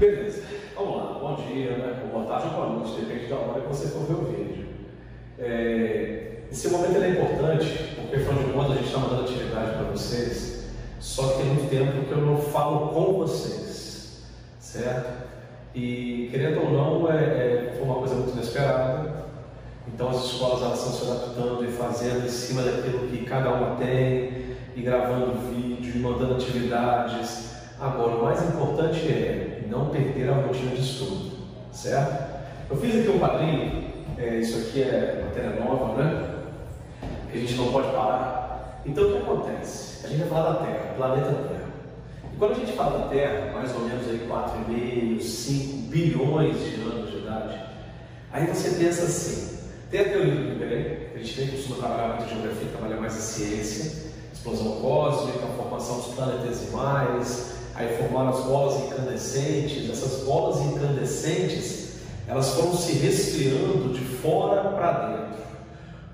Beleza, vamos lá, bom dia, né? Boa tarde ou boa noite, depende da hora que você for ver o vídeo. Esse momento é importante, porque afinal de contas a gente está mandando atividade para vocês, só que tem muito tempo que eu não falo com vocês, certo? E querendo ou não, foi uma coisa muito inesperada, então as escolas elas estão se adaptando e fazendo em cima daquilo que cada uma tem, e gravando vídeo, e mandando atividades. Agora, o mais importante é não perder a rotina de estudo, certo? Eu fiz aqui um quadrinho, isso aqui é matéria nova, né? Que a gente não pode parar. Então, o que acontece? A gente vai falar da Terra, planeta Terra. E quando a gente fala da Terra, mais ou menos aí 4,5, 5 bilhões de anos de idade, aí você pensa assim, tem a teoria do Big Bang, a gente nem costuma trabalhar muito em geografia, trabalha mais em ciência, explosão cósmica, a formação dos planetesimais, aí formaram as bolas incandescentes. Essas bolas incandescentes, elas foram se resfriando de fora para dentro.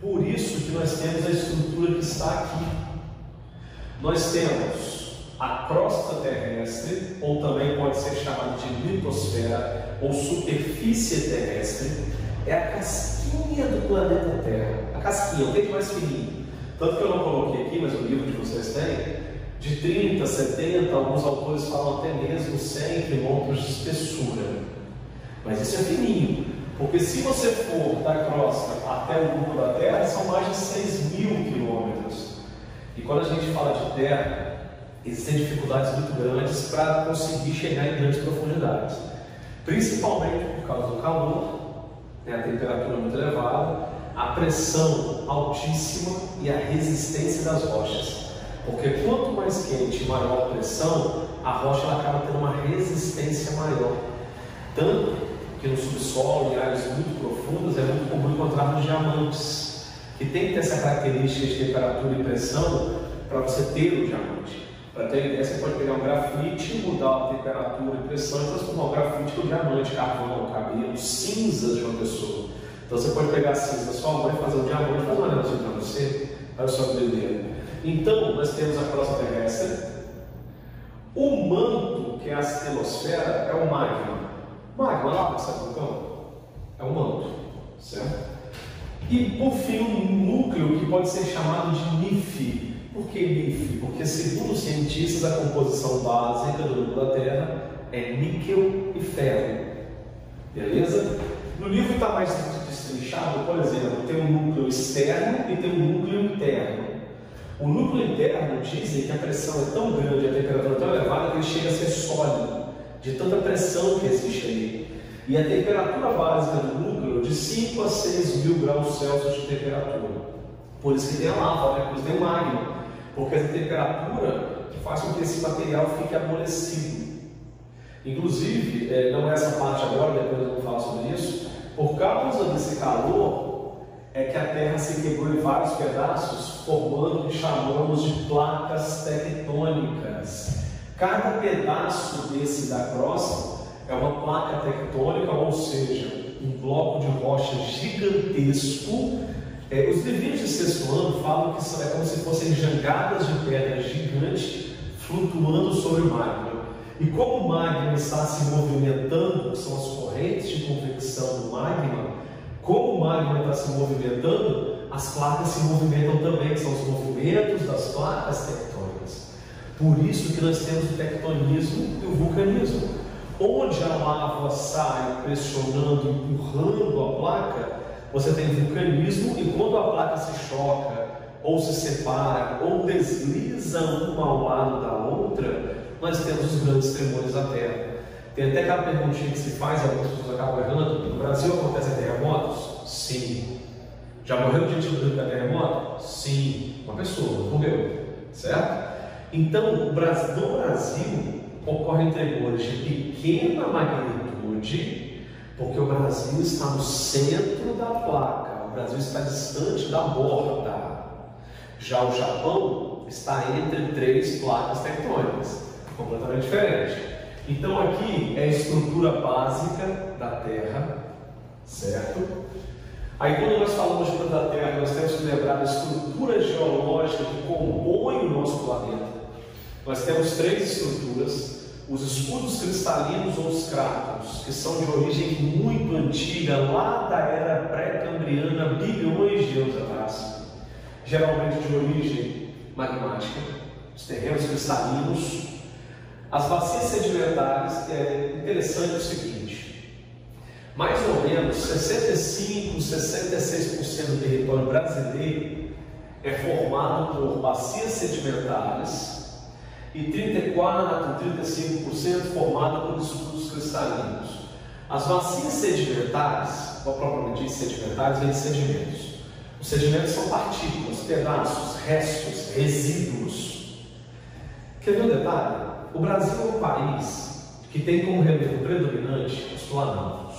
Por isso que nós temos a estrutura que está aqui. Nós temos a crosta terrestre, ou também pode ser chamada de litosfera, ou superfície terrestre, é a casquinha do planeta Terra. A casquinha, o que é mais fininho. Tanto que eu não coloquei aqui, mas o livro que vocês têm, de 30, 70, alguns autores falam até mesmo 100 quilômetros de espessura. Mas isso é fininho, porque se você for da crosta até o núcleo da Terra, são mais de 6.000 quilômetros. E quando a gente fala de Terra, existem dificuldades muito grandes para conseguir chegar em grandes profundidades. Principalmente por causa do calor, a temperatura muito elevada, a pressão altíssima e a resistência das rochas. Porque quanto mais quente e maior a pressão, a rocha ela acaba tendo uma resistência maior. Tanto que no subsolo, em áreas muito profundas, é muito comum encontrar diamantes, que tem que ter essa característica de temperatura e pressão para você ter o diamante. Para ter ideia, você pode pegar um grafite, mudar a temperatura e pressão e transformar o grafite no diamante, carvão, cabelo, cinzas de uma pessoa. Então você pode pegar a cinza da sua mãe e fazer um diamante, fazer uma negocinho para você, olha só que doideira. Então, nós temos a crosta terrestre, o manto, que é a astelosfera, é o magma. Magma, lá, sabe então? É o manto, certo? E, por fim, um núcleo que pode ser chamado de NIF. Por que NIF? Porque, segundo os cientistas, a composição básica do núcleo da Terra é níquel e ferro. Beleza? No livro está mais destrinchado, por exemplo, tem um núcleo externo e tem um núcleo interno. O núcleo interno dizem que a pressão é tão grande, a temperatura é tão elevada que ele chega a ser sólido, de tanta pressão que existe ali. E a temperatura básica do núcleo é de 5 a 6 mil graus Celsius de temperatura. Por isso que tem a lava, por isso tem o magma, porque essa temperatura faz com que esse material fique amolecido. Inclusive, não é essa parte agora, depois eu vou falar sobre isso, por causa desse calor, é que a Terra se quebrou em vários pedaços, formando o que chamamos de placas tectônicas. Cada pedaço desse da crosta é uma placa tectônica, ou seja, um bloco de rocha gigantesco. Os livrinhos de sexto ano falam que é como se fossem jangadas de pedra gigante flutuando sobre o magma. E como o magma está se movimentando, que são as correntes de convecção do magma, como o magma está se movimentando, as placas se movimentam também, que são os movimentos das placas tectônicas. Por isso que nós temos o tectonismo e o vulcanismo. Onde a lava sai pressionando, empurrando a placa, você tem vulcanismo, e quando a placa se choca, ou se separa, ou desliza uma ao lado da outra, nós temos os grandes tremores da Terra. Tem até aquela perguntinha que se faz, algumas pessoas acabam errando: no Brasil acontecem terremotos? Sim. Já morreu gente no terremoto? Sim. Uma pessoa morreu, certo? Então, no Brasil ocorrem tremores de pequena magnitude, porque o Brasil está no centro da placa, o Brasil está distante da borda. Já o Japão está entre 3 placas tectônicas, completamente diferente. Então aqui é a estrutura básica da Terra, certo? Aí quando nós falamos de estrutura da Terra, nós temos que lembrar da estrutura geológica que compõe o nosso planeta. Nós temos 3 estruturas. os escudos cristalinos ou os cráteros, que são de origem muito antiga, lá da era pré-cambriana, bilhões de anos atrás, geralmente de origem magmática, os terrenos cristalinos, as bacias sedimentares. É interessante o seguinte: mais ou menos 65, 66% do território brasileiro é formado por bacias sedimentares e 34, 35% formado por escudos cristalinos. As bacias sedimentares, ou propriamente sedimentares, vêm de sedimentos. Os sedimentos são partículas, pedaços, restos, resíduos. Quer ver um detalhe? O Brasil é um país que tem como relevo predominante os planaltos.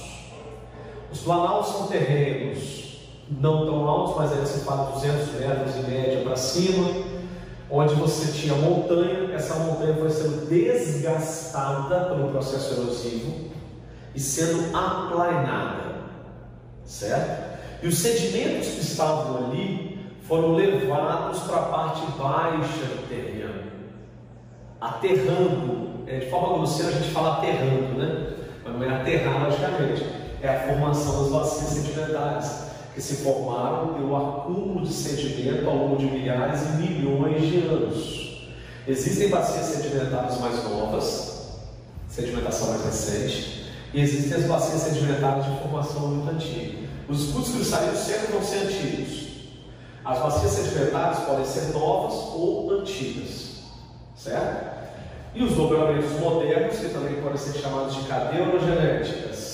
Os planaltos são terrenos não tão altos, mas aí se fala 200 metros em média para cima, onde você tinha montanha. Essa montanha foi sendo desgastada pelo processo erosivo e sendo aplainada, certo? E os sedimentos que estavam ali foram levados para a parte baixa do terreno, aterrando. De forma grosseira a gente fala aterrando, né? Mas não é aterrar logicamente, é a formação das bacias sedimentares, que se formaram pelo acúmulo de sedimento ao longo de milhares e milhões de anos. Existem bacias sedimentares mais novas, sedimentação mais recente, e existem as bacias sedimentares de formação muito antiga. Os escudos cristalinos sempre vão ser antigos. As bacias sedimentares podem ser novas ou antigas, certo? E os dobramentos modernos, que também podem ser chamados de cadeurogenéticas.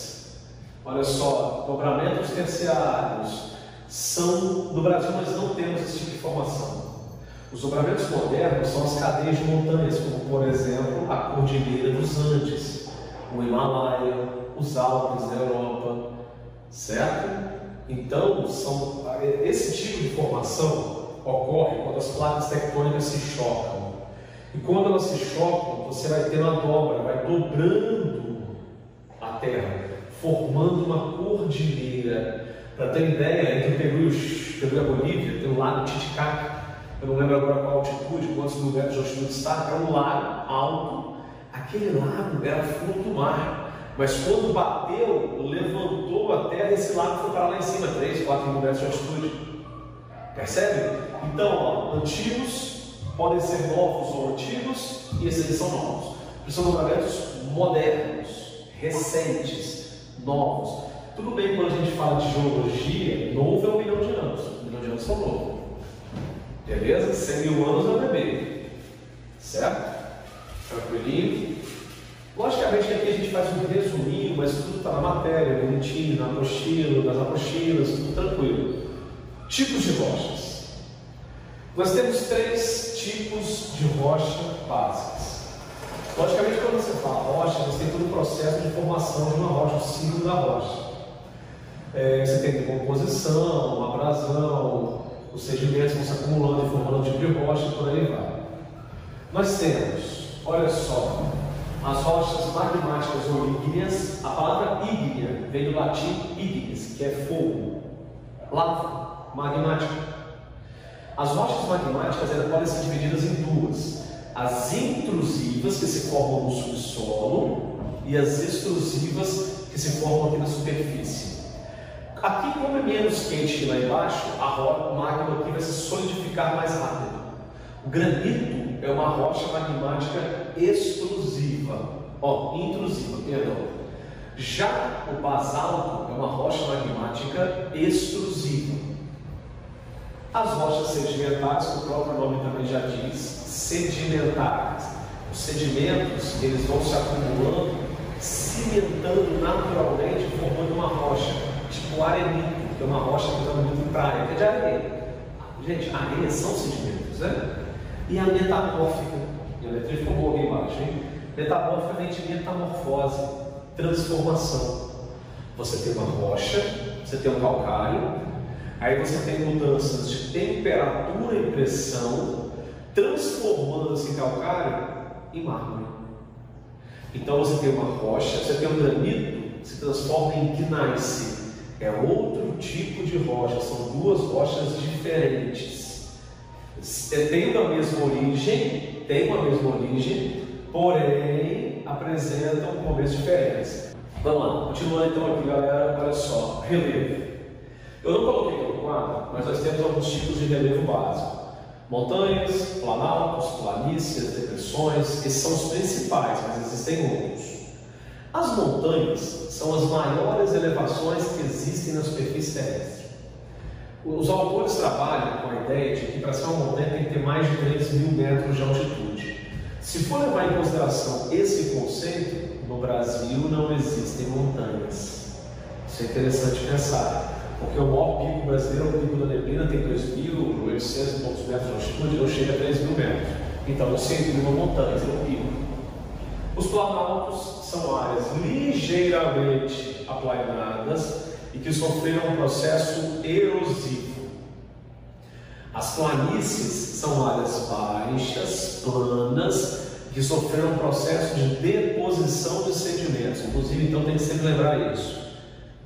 Olha só, dobramentos terciários são no Brasil. Nós não temos esse tipo de formação. Os dobramentos modernos são as cadeias de montanhas, como por exemplo a Cordilheira dos Andes, o Himalaia, os Alpes da Europa, certo? Então, esse tipo de formação ocorre quando as placas tectônicas se chocam. E quando elas se chocam, você vai ter uma dobra, vai dobrando a Terra, formando uma cordilheira. Para ter ideia, entre o Peru e a Bolívia, tem o lago Titicaca. Eu não lembro agora qual altitude, quantos mil metros de altitude está. É um lago alto. Aquele lago era fundo do mar, mas quando bateu, levantou a terra e esse lago foi para lá em cima, 3, 4 mil metros de altitude. Percebe? Então, ó, antigos podem ser novos ou antigos, e esses são novos. São dobramentos modernos, recentes, novos. Tudo bem, quando a gente fala de geologia, novo é 1 milhão de anos. 1 milhão de anos são novos. Beleza? 100 mil anos é um bebê. Certo? Tranquilinho? Logicamente que aqui a gente faz um resuminho, mas tudo está na matéria, bonitinho, na apostila, nas apostilas, tudo tranquilo. Tipos de rochas. Nós temos 3 tipos de rocha básicas. Logicamente, quando você fala rocha, você tem todo o processo de formação de uma rocha, o ciclo da rocha. Você tem decomposição, abrasão, os sedimentos vão se acumulando e formando um tipo de rocha e por aí vai. Nós temos, olha só, as rochas magmáticas ou ígneas. A palavra ígnea vem do latim ignis, que é fogo, lava, magmática. As rochas magmáticas podem ser divididas em duas: as intrusivas, que se formam no subsolo, e as extrusivas, que se formam aqui na superfície. Aqui, como é menos quente que lá embaixo, o magma aqui vai se solidificar mais rápido. O granito é uma rocha magmática extrusiva, intrusiva, perdão. Já o basalto é uma rocha magmática extrusiva. As rochas sedimentares, que o próprio nome também já diz, sedimentares. Os sedimentos, eles vão se acumulando, cimentando naturalmente, formando uma rocha, tipo arenito, que é uma rocha que está muito em praia, que é de areia. Gente, areia são sedimentos, né? E a metamórfica, a letra ficou aqui embaixo, hein? Metamórfica vem de metamorfose, transformação. Você tem uma rocha, você tem um calcário. Aí você tem mudanças de temperatura e pressão, transformando esse calcário em mármore. Então você tem uma rocha, você tem um granito, se transforma em gneiss. É outro tipo de rocha, são 2 rochas diferentes. Tem uma mesma origem, porém apresentam momentos diferentes. Vamos lá, continuando então aqui, galera, olha só, relevo. Eu não coloquei aqui no quadro, mas nós temos alguns tipos de relevo básico. Montanhas, planaltos, planícies, depressões, esses são os principais, mas existem outros. As montanhas são as maiores elevações que existem na superfície terrestre. Os autores trabalham com a ideia de que para ser uma montanha tem que ter mais de 3.000 metros de altitude. Se for levar em consideração esse conceito, no Brasil não existem montanhas. Isso é interessante pensar, porque o maior pico brasileiro, o pico da Neblina, tem 2.800 e poucos metros de altitude, não chega a 3.000 metros. Então não se inclui uma montanha, é um pico. Os planaltos são áreas ligeiramente aplainadas e que sofreram um processo erosivo. As planícies são áreas baixas, planas, que sofreram um processo de deposição de sedimentos. Inclusive, então, tem que sempre lembrar isso.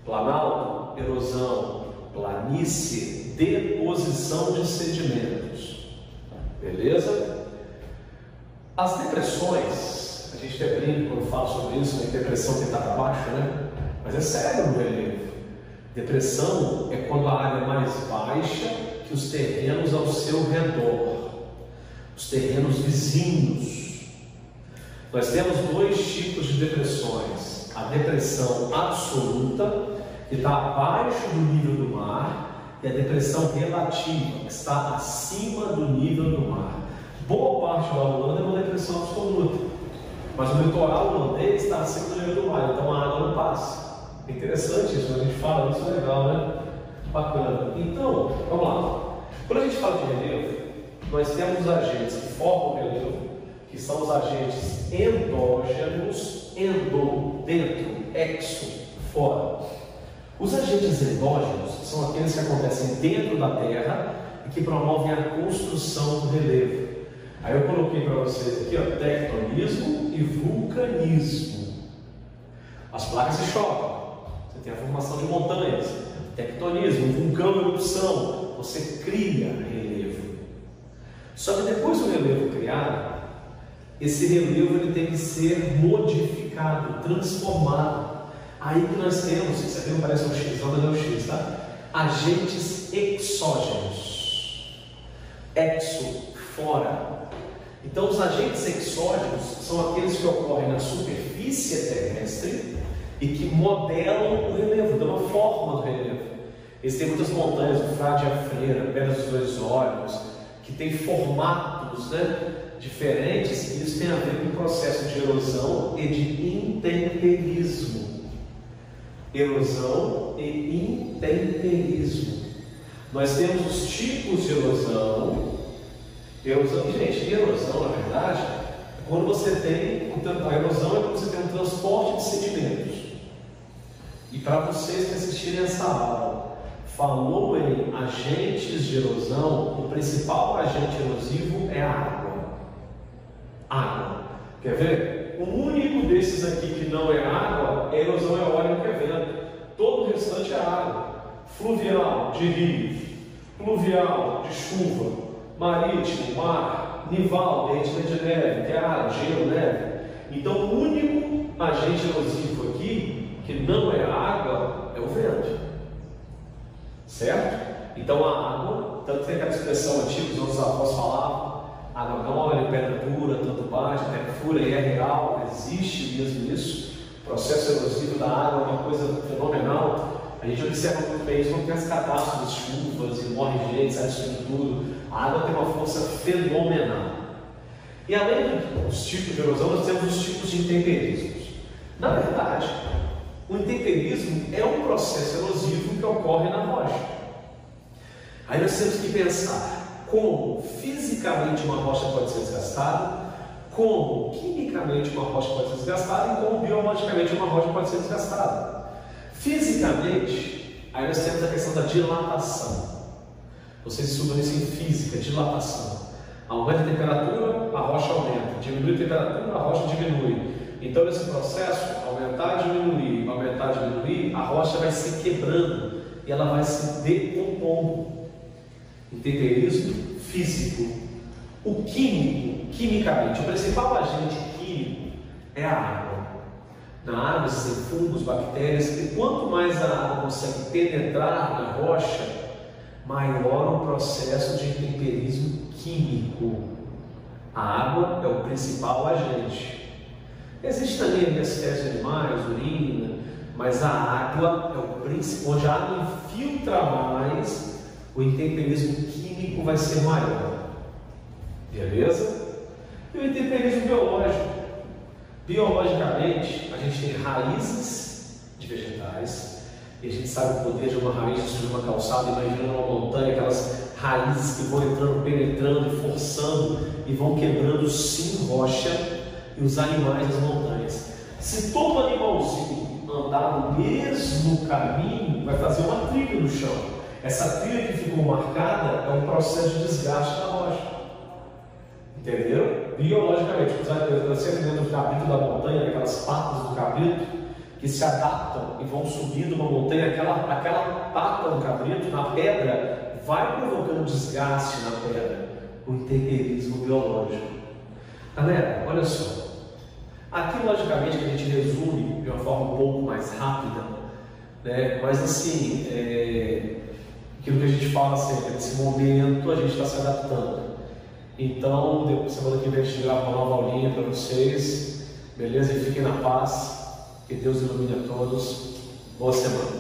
Planalto, erosão, planície, deposição de sedimentos. Beleza? As depressões, a gente até brinca quando fala sobre isso, né? Depressão que está para baixo, né? Mas é sério no relevo. Depressão é quando a área é mais baixa que os terrenos ao seu redor, os terrenos vizinhos. Nós temos dois tipos de depressões: a depressão absoluta, que está abaixo do nível do mar, e a depressão relativa, que está acima do nível do mar. Boa parte da Holanda é uma depressão absoluta, mas o litoral holandês está acima do nível do mar, então a água não passa. É interessante isso, a gente fala, isso é legal, né? Bacana. Então, vamos lá. Quando a gente fala de relevo, nós temos os agentes que formam o relevo, que são os agentes endógenos, dentro, exo, fora. Os agentes endógenos são aqueles que acontecem dentro da Terra e que promovem a construção do relevo. Aí eu coloquei para vocês aqui, ó, tectonismo e vulcanismo. As placas se chocam. Você tem a formação de montanhas, tectonismo, vulcão em erupção, você cria relevo. Só que depois do relevo criado, esse relevo ele tem que ser modificado, transformado. Aí que nós temos, isso aqui não parece um X, não, mas é um X, tá? Agentes exógenos. Exo, fora. Então os agentes exógenos são aqueles que ocorrem na superfície terrestre e que modelam o relevo, dão a forma do relevo. Existem muitas montanhas, o Frade e a Freira, Pedras dos Dois Olhos, que têm formatos, né, diferentes, e isso tem a ver com o processo de erosão e de intemperismo. Erosão e intemperismo. Nós temos os tipos de erosão. Gente, erosão, na verdade, é quando você tem a erosão é quando você tem um transporte de sedimentos. E para vocês que assistirem essa aula, falou em agentes de erosão, o principal agente erosivo é a água. Água. Quer ver? O único desses aqui que não é água é erosão eólica, é vento. Todo o restante é água. Fluvial, de rios. Pluvial, de chuva. Marítimo, mar. Nival, derretimento de neve, que é água, gelo, neve. Então o único agente erosivo aqui, que não é água, é o vento. Certo? Então a água, tanto tem aquela expressão antiga, os outros avós falavam, água mole, pedra pura, tanto bate, até fura, e é real, existe mesmo isso. O processo erosivo da água é uma coisa fenomenal. A gente observa muito bem isso, quando tem as catástrofes, chuvas, e morre gente, sai destruindo tudo. A água tem uma força fenomenal. E além dos tipos de erosão, nós temos os tipos de intemperismos. Na verdade, o intemperismo é um processo erosivo que ocorre na rocha. Aí nós temos que pensar como fisicamente uma rocha pode ser desgastada, como quimicamente uma rocha pode ser desgastada e como biologicamente uma rocha pode ser desgastada. Fisicamente, aí nós temos a questão da dilatação. Vocês estudam isso em física, dilatação. Aumenta a temperatura, a rocha aumenta. Diminui a temperatura, a rocha diminui. Então, nesse processo, aumentar e diminuir, a rocha vai se quebrando e ela vai se decompondo. Intemperismo físico. O químico, quimicamente, o principal agente químico é a água. Na água existem fungos, bactérias, e quanto mais a água consegue penetrar na rocha, maior o processo de intemperismo químico. A água é o principal agente. Existe também as espécies de animais, urina, mas a água é o principal. Onde a água infiltra mais, o intemperismo químico vai ser maior. Beleza? E o intemperismo biológico. Biologicamente, a gente tem raízes de vegetais, e a gente sabe o poder de uma raiz de uma calçada. Imagina uma montanha, aquelas raízes que vão entrando, penetrando e forçando e vão quebrando sim rocha e os animais das montanhas. Se todo animalzinho andar no mesmo caminho, vai fazer uma trilha no chão. Essa trilha que ficou marcada é um processo de desgaste da rocha. Entenderam? Biologicamente, você dentro do cabrito da montanha, aquelas patas do cabrito que se adaptam e vão subindo uma montanha, aquela pata do cabrito na pedra vai provocando desgaste na pedra, o intemperismo biológico. Galera, olha só. Aqui, logicamente, que a gente resume de uma forma um pouco mais rápida, né? Mas assim, aquilo que a gente fala sempre, nesse momento a gente está se adaptando. Então, semana que vem a gente grava uma nova aulinha para vocês, beleza? E fiquem na paz, que Deus ilumine a todos. Boa semana.